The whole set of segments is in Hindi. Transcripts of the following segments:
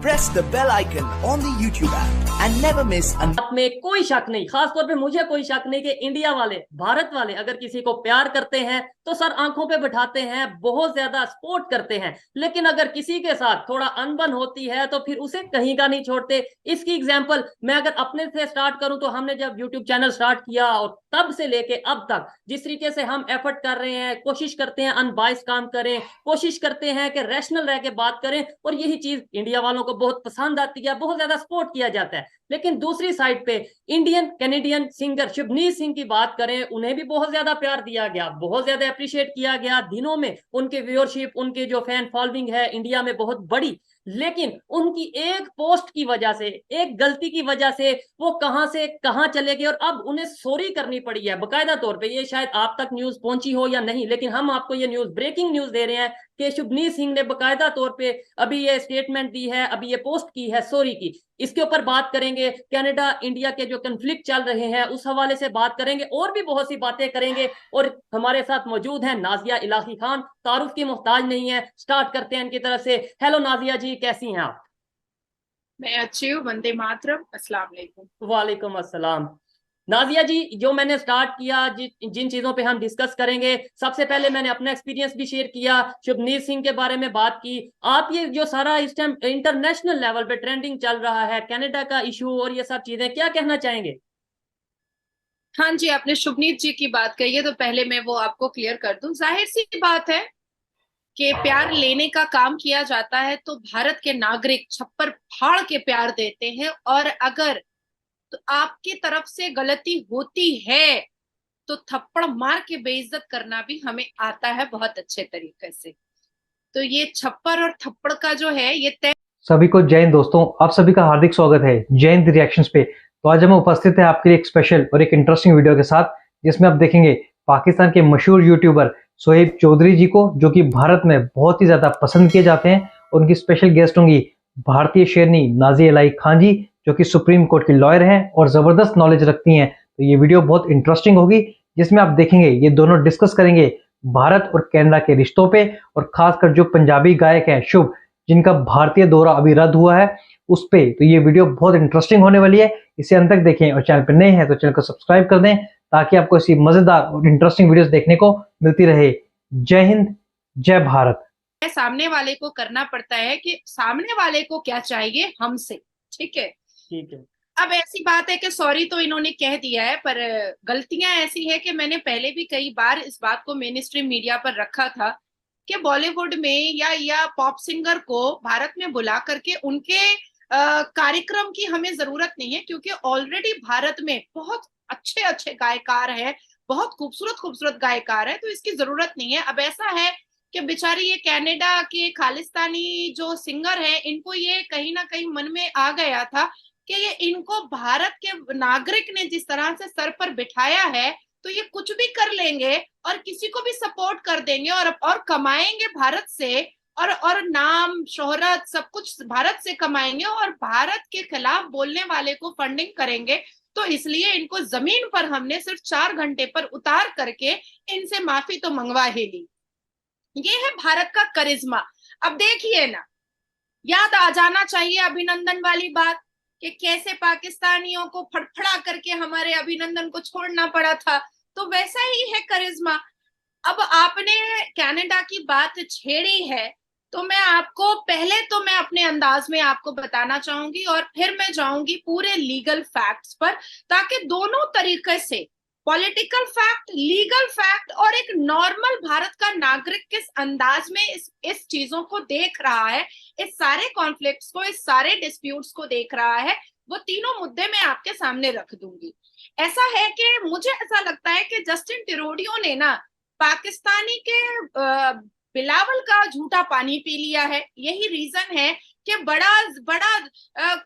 press the bell icon on the YouTube app and never miss an बात में कोई शक नहीं, खासतौर पे मुझे कोई शक नहीं कि इंडिया वाले, भारत वाले अगर किसी को प्यार करते हैं तो सर आंखों पे बिठाते हैं, बहुत ज्यादा सपोर्ट करते हैं। लेकिन अगर किसी के साथ थोड़ा अनबन होती है तो फिर उसे कहीं का नहीं छोड़ते। इसकी एग्जांपल मैं अगर अपने से स्टार्ट करूं तो हमने जब यूट्यूब चैनल स्टार्ट किया और तब से लेके अब तक जिस तरीके से हम एफर्ट कर रहे हैं, कोशिश करते हैं अनबाइस काम करें, कोशिश करते हैं कि रैशनल रह के बात करें, और यही चीज इंडिया वालों को बहुत पसंद आती है, बहुत ज्यादा सपोर्ट किया जाता है। लेकिन दूसरी साइड पे Indian Canadian singer Shubhneet Singh की बात करें, उन्हें भी बहुत ज्यादा प्यार दिया गया, बहुत ज्यादा अप्रिशिएट किया गया। दिनों में उनके व्यूअरशिप, उनके जो फैन फॉलोइंग है इंडिया में बहुत बड़ी। लेकिन उनकी एक पोस्ट की वजह से, एक गलती की वजह से वो कहां से कहां चले गए और अब उन्हें सॉरी करनी पड़ी है बकायदा तौर पे। ये शायद आप तक न्यूज पहुंची हो या नहीं, लेकिन हम आपको ये न्यूज, ब्रेकिंग न्यूज दे रहे हैं कि शुभनीत सिंह ने बकायदा तौर पे अभी ये स्टेटमेंट दी है, अभी ये पोस्ट की है सॉरी की। इसके ऊपर बात करेंगे, कनाडा इंडिया के जो कन्फ्लिक्ट चल रहे हैं उस हवाले से बात करेंगे, और भी बहुत सी बातें करेंगे। और हमारे साथ मौजूद है नाजिया इलाही खान, तारुफ की मोहताज नहीं है। स्टार्ट करते हैं इनकी तरफ से। हेलो नाजिया जी, कैसी हैं आप? मैं अच्छी हूँ। वंदे मातरम। अस्सलाम वालेकुम। वालेकुम अस्सलाम। नाजिया जी, जो मैंने स्टार्ट किया, जिन चीजों पे हम डिस्कस करेंगे, सबसे पहले मैंने अपना एक्सपीरियंस भी शेयर किया, शुभनीत सिंह के बारे में बात की। आप ये जो सारा इस टाइम इंटरनेशनल लेवल पे ट्रेंडिंग चल रहा है, कनाडा का इशू और ये सब चीजें, क्या कहना चाहेंगे? हाँ जी, आपने शुभनीत जी की बात कही है तो पहले मैं वो आपको क्लियर कर दूं। जाहिर सी बात है कि प्यार लेने का काम किया जाता है तो भारत के नागरिक छप्पर फाड़ के प्यार देते हैं, और अगर तो आपकी तरफ से गलती होती है तो थप्पड़ मार के बेइज्जत करना भी हमें आता है बहुत अच्छे तरीके से। तो ये छप्पर और थप्पड़ का जो है ये तय। सभी को जय हिंद दोस्तों, आप सभी का हार्दिक स्वागत है जय हिंद रिएक्शंस पे। तो आज हम उपस्थित हैं आपके लिए एक स्पेशल और एक इंटरेस्टिंग वीडियो के साथ, जिसमें आप देखेंगे पाकिस्तान के मशहूर यूट्यूबर शोएब चौधरी जी को, जो कि भारत में बहुत ही ज्यादा पसंद किए जाते हैं। उनकी स्पेशल गेस्ट होंगी भारतीय शेरनी नाजिया इलाही खान जी, जो कि सुप्रीम कोर्ट की लॉयर हैं और जबरदस्त नॉलेज रखती हैं। तो ये वीडियो बहुत इंटरेस्टिंग होगी, जिसमें आप देखेंगे ये दोनों डिस्कस करेंगे भारत और कनाडा के रिश्तों पे, और खासकर जो पंजाबी गायक है शुभ, जिनका भारतीय दौरा अभी रद्द हुआ है, उस पे। तो ये वीडियो बहुत इंटरेस्टिंग होने वाली है, इसे अंत तक देखें। और चैनल पर नए हैं तो चैनल को सब्सक्राइब कर दें, ताकि आपको ऐसी मजेदार और इंटरेस्टिंग वीडियोस देखने को मिलती रहे। जय हिंद, जय भारत। सामने वाले को करना पड़ता है कि सामने वाले को क्या चाहिए हमसे। ठीक है, ठीक है। अब ऐसी बात है कि सॉरी तो इन्होंने कह दिया है, पर गलतियां ऐसी है कि मैंने पहले भी कई बार इस बात को मेन स्ट्रीम मीडिया पर रखा था कि बॉलीवुड में या पॉप सिंगर को भारत में बुला करके उनके कार्यक्रम की हमें जरूरत नहीं है, क्योंकि ऑलरेडी भारत में बहुत अच्छे अच्छे गायकार हैं, बहुत खूबसूरत खूबसूरत गायकार है, तो इसकी जरूरत नहीं है। अब ऐसा है कि बेचारी ये कनाडा के खालिस्तानी जो सिंगर है, इनको ये कहीं ना कहीं मन में आ गया था कि ये इनको भारत के नागरिक ने जिस तरह से सर पर बिठाया है, तो ये कुछ भी कर लेंगे और किसी को भी सपोर्ट कर देंगे और कमाएंगे भारत से, और नाम शोहरत सब कुछ भारत से कमाएंगे, और भारत के खिलाफ बोलने वाले को फंडिंग करेंगे। तो इसलिए इनको जमीन पर हमने सिर्फ 4 घंटे पर उतार करके इनसे माफी तो मंगवा ही ली। ये है भारत का करिश्मा। अब देखिए ना, याद आ जाना चाहिए अभिनंदन वाली बात कि कैसे पाकिस्तानियों को फड़फड़ा करके हमारे अभिनंदन को छोड़ना पड़ा था। तो वैसा ही है करिश्मा। अब आपने कनाडा की बात छेड़ी है, तो मैं आपको पहले तो मैं अपने अंदाज में आपको बताना चाहूंगी, और फिर मैं जाऊंगी पूरे लीगल फैक्ट्स पर, ताकि दोनों तरीके से पॉलिटिकल फैक्ट, लीगल फैक्ट, और एक नॉर्मल भारत का नागरिक किस अंदाज में इस चीजों को देख रहा है, इस सारे कॉन्फ्लिक्ट्स को, इस सारे डिस्प्यूट्स को देख रहा है, वो तीनों मुद्दे मैं आपके सामने रख दूंगी। ऐसा है कि मुझे ऐसा लगता है कि जस्टिन ट्रूडो ने ना पाकिस्तानी के बिलावल का झूठा पानी पी लिया है। यही रीजन है कि बड़ा बड़ा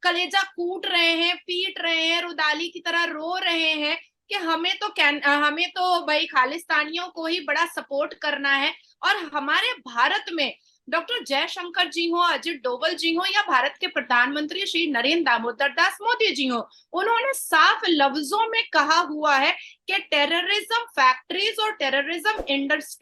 कलेजा कूट रहे हैं, पीट रहे हैं, रुदाली की तरह रो रहे हैं कि हमें तो भाई खालिस्तानियों को ही बड़ा सपोर्ट करना है, और हमारे भारत में डॉक्टर जयशंकर जी हो, अजित डोवल जी हो, या भारत के प्रधानमंत्री श्री नरेंद्र दामोदर दास मोदी जी हो, उन्होंने साफ लफ्जों में कहा हुआ है कि टेररिज्म फैक्ट्रीज और टेररिज्म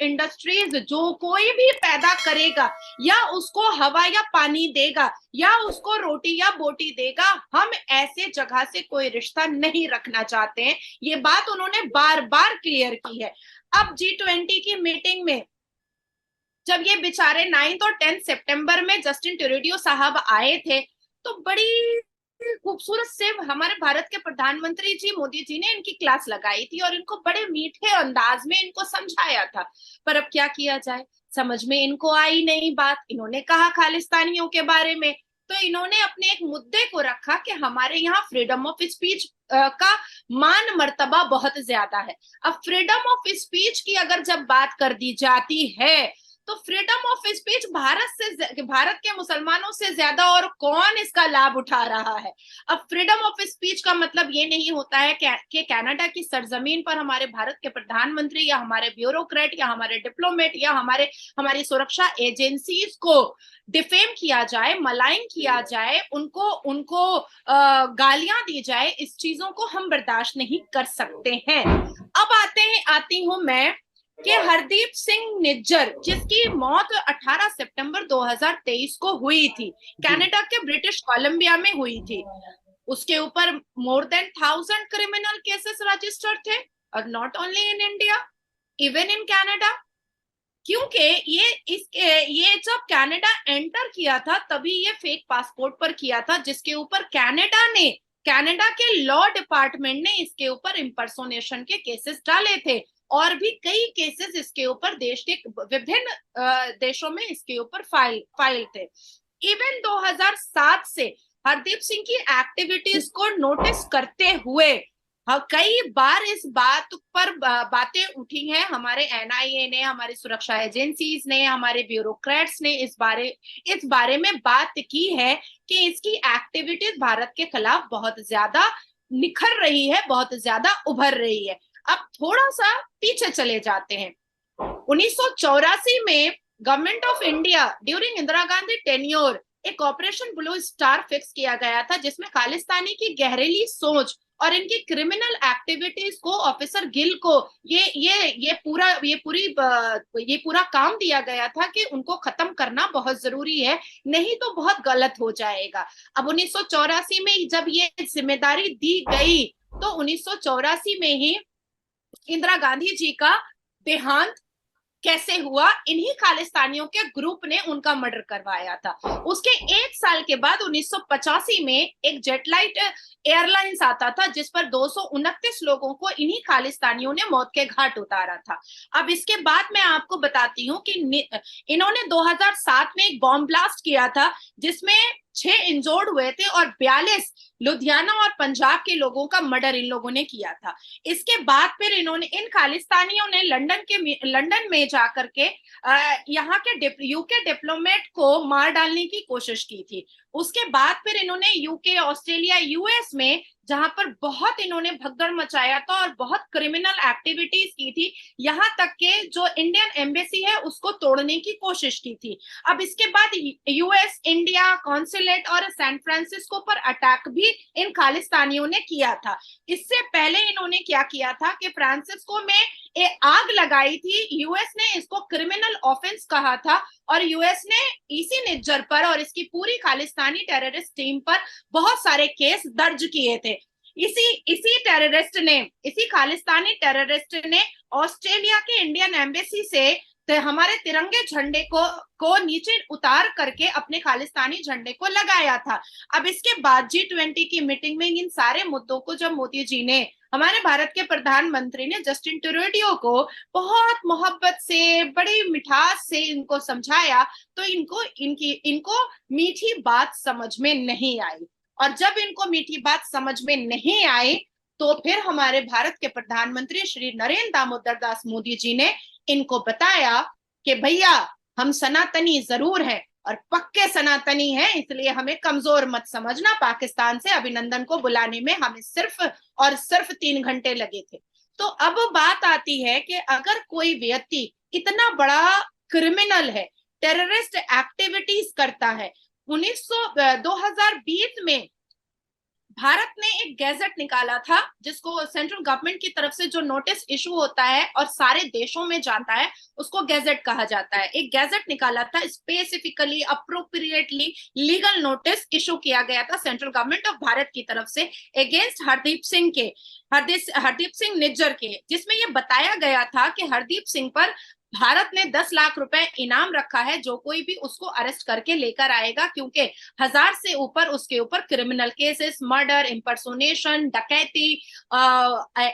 इंडस्ट्रीज जो कोई भी पैदा करेगा या उसको हवा या पानी देगा या उसको रोटी या बोटी देगा, हम ऐसे जगह से कोई रिश्ता नहीं रखना चाहते हैं। ये बात उन्होंने बार बार क्लियर की है। अब G20 की मीटिंग में जब ये बेचारे 9 और 10 सितंबर में जस्टिन ट्रूडेau साहब आए थे, तो बड़ी खूबसूरत से हमारे भारत के प्रधानमंत्री जी मोदी जी ने इनकी क्लास लगाई थी और इनको बड़े मीठे अंदाज में इनको समझाया था। पर अब क्या किया जाए, समझ में इनको आई नहीं बात। इन्होंने कहा खालिस्तानियों के बारे में, तो इन्होंने अपने एक मुद्दे को रखा कि हमारे यहाँ फ्रीडम ऑफ स्पीच का मान मर्तबा बहुत ज्यादा है। अब फ्रीडम ऑफ स्पीच की अगर जब बात कर दी जाती है तो फ्रीडम ऑफ स्पीच भारत के मुसलमानों से ज्यादा और कौन इसका लाभ उठा रहा है। अब फ्रीडम ऑफ स्पीच का मतलब ये नहीं होता है कि कनाडा की सरजमीन पर हमारे भारत के प्रधानमंत्री या हमारे ब्यूरोक्रेट या हमारे डिप्लोमेट या हमारी सुरक्षा एजेंसीज को डिफेम किया जाए, मलाइन किया जाए, उनको गालियां दी जाए। इस चीजों को हम बर्दाश्त नहीं कर सकते हैं। अब आती हूं मैं कि हरदीप सिंह निज्जर, जिसकी मौत 18 सितंबर 2023 को हुई थी, कनाडा के ब्रिटिश कोलंबिया में हुई थी। उसके ऊपर more than 1000 criminal cases registered थे, और not only in India, even in Canada. क्योंकि ये जब कनाडा एंटर किया था तभी ये फेक पासपोर्ट पर किया था, जिसके ऊपर कनाडा के लॉ डिपार्टमेंट ने इसके ऊपर इम्पर्सोनेशन के केसेस डाले थे, और भी कई केसेस इसके ऊपर देश के विभिन्न देशों में इसके ऊपर फाइल थे। इवन 2007 से हरदीप सिंह की एक्टिविटीज को नोटिस करते हुए कई बार इस बात पर बातें उठी हैं। हमारे NIA ने, हमारी सुरक्षा एजेंसीज ने, हमारे ब्यूरोक्रेट्स ने इस बारे में बात की है कि इसकी एक्टिविटीज भारत के खिलाफ बहुत ज्यादा निखर रही है, बहुत ज्यादा उभर रही है। अब थोड़ा सा पीछे चले जाते हैं। 1984 में government of India during Indira Gandhi tenure एक ऑपरेशन ब्लू स्टार फिक्स किया गया था, जिसमें खालिस्तानी की गहरीली सोच और इनकी क्रिमिनल एक्टिविटीज को ऑफिसर गिल को ये पूरा काम दिया गया था कि उनको खत्म करना बहुत जरूरी है, नहीं तो बहुत गलत हो जाएगा। अब 1984 में जब ये जिम्मेदारी दी गई तो 1984 में ही इंदिरा गांधी जी का देहांत कैसे हुआ, इन्हीं खालिस्तानियों के ग्रुप ने उनका मर्डर करवाया था। उसके एक साल के बाद 1985 में एक जेटलाइट एयरलाइंस आता था, जिस पर 229 लोगों को इन्हीं खालिस्तानियों ने मौत के घाट उतारा था। अब इसके बाद मैं आपको बताती हूँ कि इन्होंने 2007 में एक बॉम्ब ब्लास्ट किया था, जिसमें 6 इंजोर्ड हुए थे और 42 लुधियाना और पंजाब के लोगों का मर्डर इन लोगों ने किया था। इसके बाद फिर इन खालिस्तानियों ने लंदन में जाकर के यहाँ के यूके डिप्लोमेट को मार डालने की कोशिश की थी। उसके बाद फिर इन्होंने यूके, ऑस्ट्रेलिया, US में, जहां पर बहुत इन्होंने भगदड़ मचाया था और बहुत क्रिमिनल एक्टिविटीज की थी, यहाँ तक के जो इंडियन एम्बेसी है उसको तोड़ने की कोशिश की थी। अब इसके बाद US, इंडिया कॉन्सुलेट और सैन फ्रांसिस्को पर अटैक भी इन खालिस्तानियों ने किया था। इससे पहले इन्होंने क्या किया था कि फ्रांसिस्को में आग लगाई थी। US ने इसको क्रिमिनल ऑफेंस कहा था और US ने इसी निज्जर पर और इसकी पूरी खालिस्तानी टेररिस्ट टीम पर बहुत सारे केस दर्ज किए थे। इसी खालिस्तानी टेररिस्ट ने ऑस्ट्रेलिया के इंडियन एम्बेसी से हमारे तिरंगे झंडे को नीचे उतार करके अपने खालिस्तानी झंडे को लगाया था। अब इसके बाद G20 की मीटिंग में इन सारे मुद्दों को जब मोदी जी ने, हमारे भारत के प्रधानमंत्री ने जस्टिन ट्रूडेau को बहुत मोहब्बत से, बड़ी मिठास से इनको समझाया, तो इनको मीठी बात समझ में नहीं आई। और जब इनको मीठी बात समझ में नहीं आई तो फिर हमारे भारत के प्रधानमंत्री श्री नरेंद्र दामोदर दास मोदी जी ने इनको बताया कि भैया हम सनातनी जरूर हैं और पक्के सनातनी हैं, इसलिए हमें कमजोर मत समझना। पाकिस्तान से अभिनंदन को बुलाने में हमें सिर्फ 3 घंटे लगे थे। तो अब बात आती है कि अगर कोई व्यक्ति इतना बड़ा क्रिमिनल है, टेररिस्ट एक्टिविटीज करता है। 2020 में भारत ने एक गैजेट निकाला था जिसको सेंट्रल गवर्नमेंट की तरफ से जो नोटिस इशू होता है और सारे देशों में जाता है उसको गैजेट कहा जाता है। एक गैजेट निकाला था, specifically appropriately legal notice issue किया गया था सेंट्रल गवर्नमेंट ऑफ भारत की तरफ से अगेंस्ट हरदीप सिंह निज्जर के, जिसमें ये बताया गया था कि हरदीप सिंह पर भारत ने 10 लाख रुपए इनाम रखा है जो कोई भी उसको अरेस्ट करके लेकर आएगा, क्योंकि 1000 से ऊपर उसके ऊपर क्रिमिनल केसेस, मर्डर, इंपर्सोनेशन, डकैती,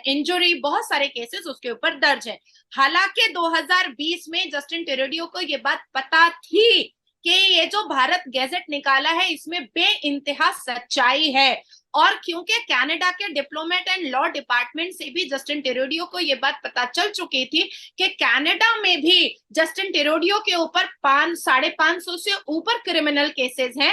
इंजरी, बहुत सारे केसेस उसके ऊपर दर्ज है। हालांकि 2020 में जस्टिन ट्रूडेau को ये बात पता थी कि ये जो भारत गैजेट निकाला है इसमें बेइंतहा सच्चाई है, और क्योंकि कनाडा के डिप्लोमेट एंड लॉ डिपार्टमेंट से भी जस्टिन ट्रूडेau को ये बात पता चल चुकी थी कि कनाडा में भी जस्टिन ट्रूडेau के ऊपर 550 से ऊपर क्रिमिनल केसेस हैं,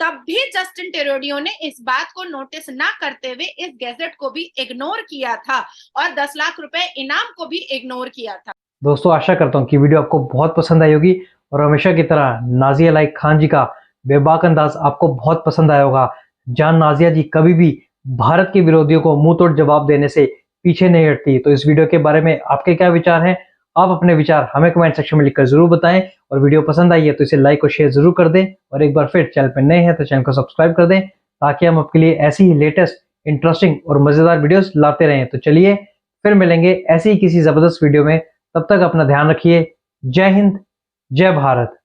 तब भी जस्टिन ट्रूडेau ने इस बात को नोटिस ना करते हुए इस गैजेट को भी इग्नोर किया था और 10 लाख रुपए इनाम को भी इग्नोर किया था। दोस्तों आशा करता हूँ कि वीडियो आपको बहुत पसंद आई होगी और हमेशा की तरह नाजिया लाइक खान जी का बेबाक अंदाज आपको बहुत पसंद आया होगा, जहां नाजिया जी कभी भी भारत के विरोधियों को मुंह तोड़ जवाब देने से पीछे नहीं हटती। तो इस वीडियो के बारे में आपके क्या विचार हैं? आप अपने विचार हमें कमेंट सेक्शन में लिखकर जरूर बताएं, और वीडियो पसंद आई है तो इसे लाइक और शेयर जरूर कर दें, और एक बार फिर चैनल पर नए हैं तो चैनल को सब्सक्राइब कर दें ताकि हम आपके लिए ऐसी ही लेटेस्ट, इंटरेस्टिंग और मजेदार वीडियोस लाते रहें। तो चलिए फिर मिलेंगे ऐसी ही किसी जबरदस्त वीडियो में, तब तक अपना ध्यान रखिए। जय हिंद, जय भारत।